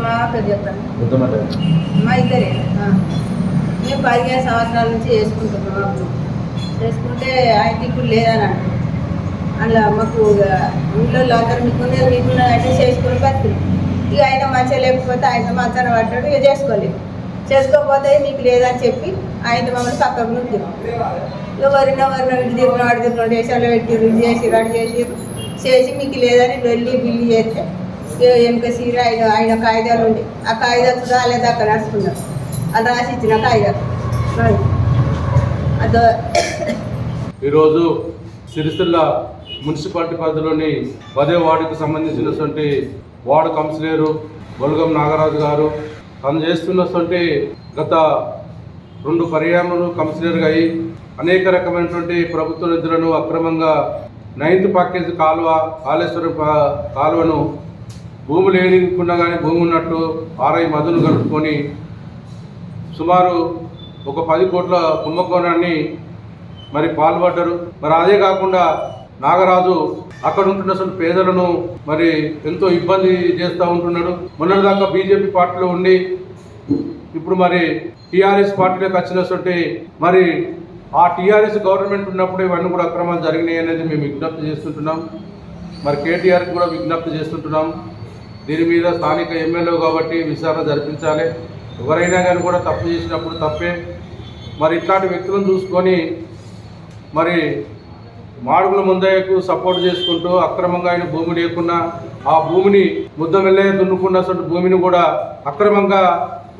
మా పేరు చెప్తాను. మా ఇద్దరే మేము 15 సంవత్సరాల నుంచి చేసుకుంటున్నాం. చేసుకుంటే ఆయనకి ఇప్పుడు లేదని అంటారు. అందులో మాకు ఇంట్లో అందరూ మీకున్నదంటే చేసుకుని బతుకులు. ఇక ఆయన మంచిగా లేకపోతే ఆయన మంచాన పడ్డాడు. ఇక చేసుకోకపోతే మీకు లేదని చెప్పి ఆయన మమ్మల్ని పక్కకు నుంచారు. ఎవరినో ఇంటి తిరిగిన వాడి తిరిగిన దేశాల్లో పెట్టి రెడీ చేసి మీకు లేదని బిల్లు చేస్తే వెనుక సీర ఆయన కాగితాలు ఉండి ఆ కాగితాలు రాలేదు అక్కడ నడుచుకున్నారు. అది రాసి ఇచ్చిన కాగితాలు. ఈరోజు సిరిసిల్ల మున్సిపాలిటీ పరిధిలోని 10వ వార్డుకు సంబంధించినటువంటి వార్డు కౌన్సిలరు బొలగం నాగరాజు గారు తను చేస్తున్నటువంటి గత 2 పర్యాయములు కౌన్సిలర్గా అయి అనేక రకమైనటువంటి ప్రభుత్వ నిధులను అక్రమంగా 9th ప్యాకేజ్ కాళేశ్వరం కాలువను భూమి లేనికుండా కానీ భూమి ఉన్నట్టు ఆర్ఐ మధును కలుపుకొని సుమారు ఒక 10 కోట్ల కుంభకోణాన్ని మరి పాల్పడ్డారు. మరి అదే కాకుండా నాగరాజు అక్కడ ఉంటున్న పేదలను మరి ఎంతో ఇబ్బంది చేస్తూ ఉంటున్నాడు. మొన్నటిదాకా బీజేపీ పార్టీలో ఉండి ఇప్పుడు మరి టీఆర్ఎస్ పార్టీలోకి వచ్చినటువంటి మరి ఆ టీఆర్ఎస్ గవర్నమెంట్ ఉన్నప్పుడు ఇవన్నీ కూడా అక్రమాలు జరిగినాయి అనేది మేము విజ్ఞప్తి చేస్తుంటున్నాం. మరి కేటీఆర్కి కూడా విజ్ఞప్తి చేస్తుంటున్నాం. దీని మీద స్థానిక ఎమ్మెల్యే కాబట్టి విచారణ జరిపించాలి. ఎవరైనా కానీ కూడా తప్పు చేసినప్పుడు తప్పే. మరి ఇట్లాంటి వ్యక్తులను చూసుకొని మరి మాడుగుల ముందయ్యకు సపోర్ట్ చేసుకుంటూ అక్రమంగా ఆయన భూమి లేకున్నా ఆ భూమిని ముద్దమెల్లే దున్నుకున్నటువంటి భూమిని కూడా అక్రమంగా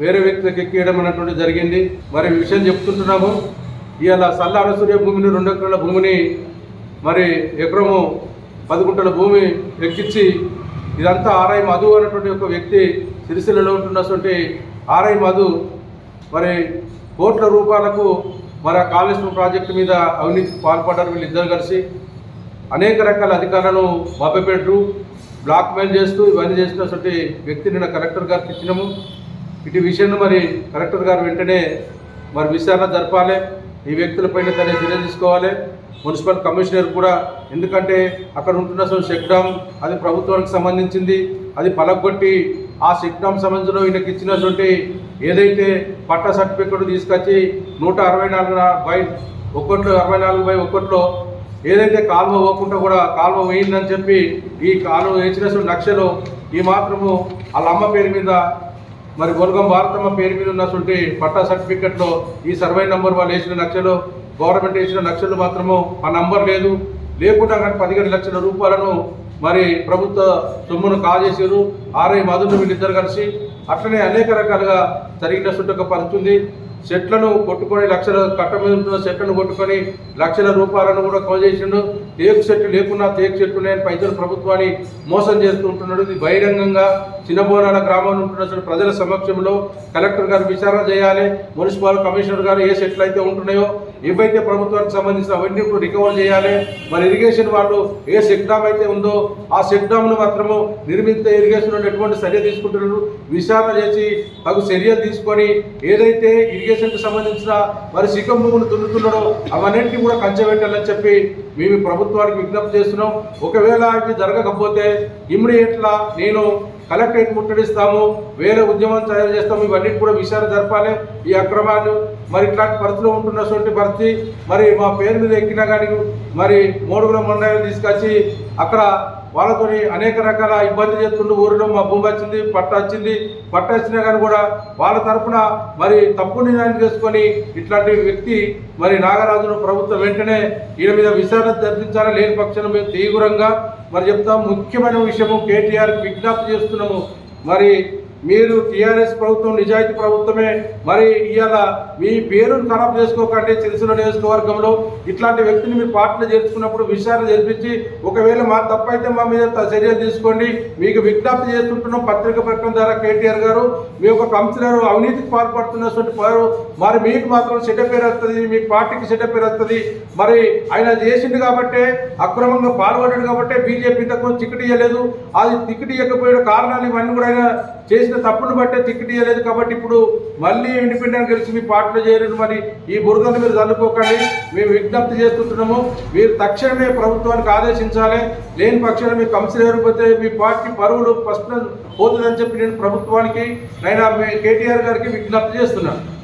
వేరే వ్యక్తులకు ఎక్కియడం అన్నటువంటి జరిగింది. మరి విషయం చెప్తుంటున్నాము. ఇవాళ సల్ల అనసూర్య భూమిని 2 ఎకరాల భూమిని మరి ఎకరము 10 గుంటల భూమి ఎక్కించి ఇదంతా ఆర్ఐ మధు అన్నటువంటి ఒక వ్యక్తి సిరిసిల్లలో ఉంటున్నటువంటి ఆర్ఐ మధు మరి కోట్ల రూపాయలకు మరి ఆ కాళేశ్వరం ప్రాజెక్టు మీద అవినీతికి పాల్పడ్డారు. వీళ్ళిద్దరు కలిసి అనేక రకాల అధికారులను మభ్యపెట్టు బ్లాక్మెయిల్ చేస్తూ ఇవన్నీ చేసినటువంటి వ్యక్తిని కలెక్టర్ గారికి ఇచ్చినాము. ఇటు విషయాన్ని మరి కలెక్టర్ గారు వెంటనే మరి విచారణ జరపాలి. ఈ వ్యక్తులపైన తనే చర్య తీసుకోవాలి. మున్సిపల్ కమిషనర్ కూడా, ఎందుకంటే అక్కడ ఉంటున్న చెక్ డ్యామ్ అది ప్రభుత్వానికి సంబంధించింది. అది పలగొట్టి ఆ చెక్ డ్యామ్ సంబంధించిన ఈయనకి ఇచ్చినటువంటి ఏదైతే పట్టా సర్టిఫికెట్ తీసుకొచ్చి 164/1లో ఏదైతే కాలువ పోకుండా కూడా కాలువ వేయిందని చెప్పి ఈ కాలువ వేసినటువంటి నక్షలు ఈ మాత్రము వాళ్ళ అమ్మ పేరు మీద మరి బొలగం భారతమ్మ పేరు మీద ఉన్నటువంటి పట్టా సర్టిఫికెట్లో ఈ సర్వే నెంబర్ వాళ్ళు వేసిన నక్షలు గవర్నమెంట్ వేసిన నక్షలు మాత్రము ఆ నంబర్ లేకుండా కానీ 17 లక్షల రూపాయలను మరి ప్రభుత్వ సొమ్మును కాజేసారు. ఆర్ఐ మధును వీళ్ళిద్దరు కలిసి అట్లనే అనేక రకాలుగా జరిగినటువంటి ఒక పరిస్థితి. చెట్లను కొట్టుకొని లక్షల కట్ట మీద ఉంటున్న చెట్లను కొట్టుకొని లక్షల రూపాయలను కూడా కాజేసిండు. తేకు చెట్టు లేకున్నా తేకు చెట్టు లేని పైసలు ప్రభుత్వాన్ని మోసం చేస్తూ ఉంటున్నాడు. ఇది బహిరంగంగా చిన్నబోనాల గ్రామంలో ఉంటున్న ప్రజల సమక్షంలో కలెక్టర్ గారు విచారణ చేయాలి. మున్సిపల్ కమిషనర్ గారు ఏ చెట్లు అయితే ఉంటున్నాయో ఏవైతే ప్రభుత్వానికి సంబంధించిన అవన్నీ ఇప్పుడు రికవర్ చేయాలి. మరి ఇరిగేషన్ వాళ్ళు ఏ చెక్ డ్యామ్ అయితే ఉందో ఆ చెక్ డ్యామ్ను మాత్రము నిర్మిత ఇరిగేషన్ ఎటువంటి చర్య తీసుకుంటున్నారు విచారణ చేసి తగు చర్యలు తీసుకొని ఏదైతే ఇరిగేషన్కి సంబంధించిన మరి శిఖం భూములు దున్నుతున్నాడో అవన్నింటినీ కూడా కంచెబెట్టాలని చెప్పి మేము ప్రభుత్వానికి విజ్ఞప్తి చేస్తున్నాం. ఒకవేళ ఇది జరగకపోతే ఇమ్మీడియట్లా నేను కలెక్టరేట్ ముట్టడిస్తాము, వేరే ఉద్యమం తయారు చేస్తాము. ఇవన్నీ కూడా విచారణ జరపాలి. ఈ అక్రమాలు మరి ఇట్లాంటి పరిస్థితిలో ఉంటున్నటువంటి పరిస్థితి మరి మా పేరు మీద ఎక్కినా కానీ మరి మోడుగుల మండలం తీసుకొచ్చి అక్కడ వాళ్ళతో అనేక రకాల ఇబ్బంది చేస్తుండే ఊరిలో మా భూమి వచ్చింది పట్ట వచ్చినా కానీ కూడా వాళ్ళ తరఫున మరి తప్పు నిర్ణయం చేసుకొని ఇట్లాంటి వ్యక్తి మరి నాగరాజును ప్రభుత్వం వెంటనే ఈయన మీద విచారణ జరిపించాలని లేని పక్షంలో మేము తీవ్రంగా మరి చెప్తాం. ముఖ్యమైన విషయము కేటీఆర్కి విజ్ఞప్తి చేస్తున్నాము. మరి మీరు టీఆర్ఎస్ ప్రభుత్వం నిజాయితీ ప్రభుత్వమే. మరి ఇవాళ మీ పేరును ఖరాబ్ చేసుకోకండి. సిరిసిల్ల నియోజకవర్గంలో ఇట్లాంటి వ్యక్తిని మీరు పార్టీలో చేర్చుకున్నప్పుడు విచారణ జరిపించి ఒకవేళ మా తప్పైతే మా మీద చర్యలు తీసుకోండి. మీకు విజ్ఞప్తి చేస్తుంటున్నాం పత్రిక ప్రకటన ద్వారా కేటీఆర్ గారు మీ యొక్క కౌన్సిలర్ అవినీతికి పాల్పడుతున్నటువంటి వారు మరి మీకు మాత్రం చెడ్డ పేరు వస్తుంది, మీ పార్టీకి చెడ్డ పేరు వస్తుంది. మరి ఆయన చేసిండు కాబట్టే అక్రమంగా పాల్పడ్డాడు కాబట్టే బీజేపీ ఇంతకు టికెట్ ఇవ్వలేదు. అది టికెట్ ఇవ్వకపోయే కారణాలు ఇవన్నీ కూడా ఆయన చేసిన తప్పును బట్టే టికెట్ ఇవ్వలేదు. కాబట్టి ఇప్పుడు మళ్ళీ ఇండిపెండెంట్ గెలిచి మీ పార్టీలో చేరిన మరి ఈ బురదను మీరు చల్లుకోకండి. మేము విజ్ఞప్తి చేస్తుంటున్నాము. మీరు తక్షణమే ప్రభుత్వానికి ఆదేశించాలి. లేని పక్షాన మీ కౌన్సిలర్ పోతే మీ పార్టీ పరువులు ఫస్ట్ పోతుందని చెప్పి నేను ప్రభుత్వానికి కేటీఆర్ గారికి విజ్ఞప్తి చేస్తున్నాను.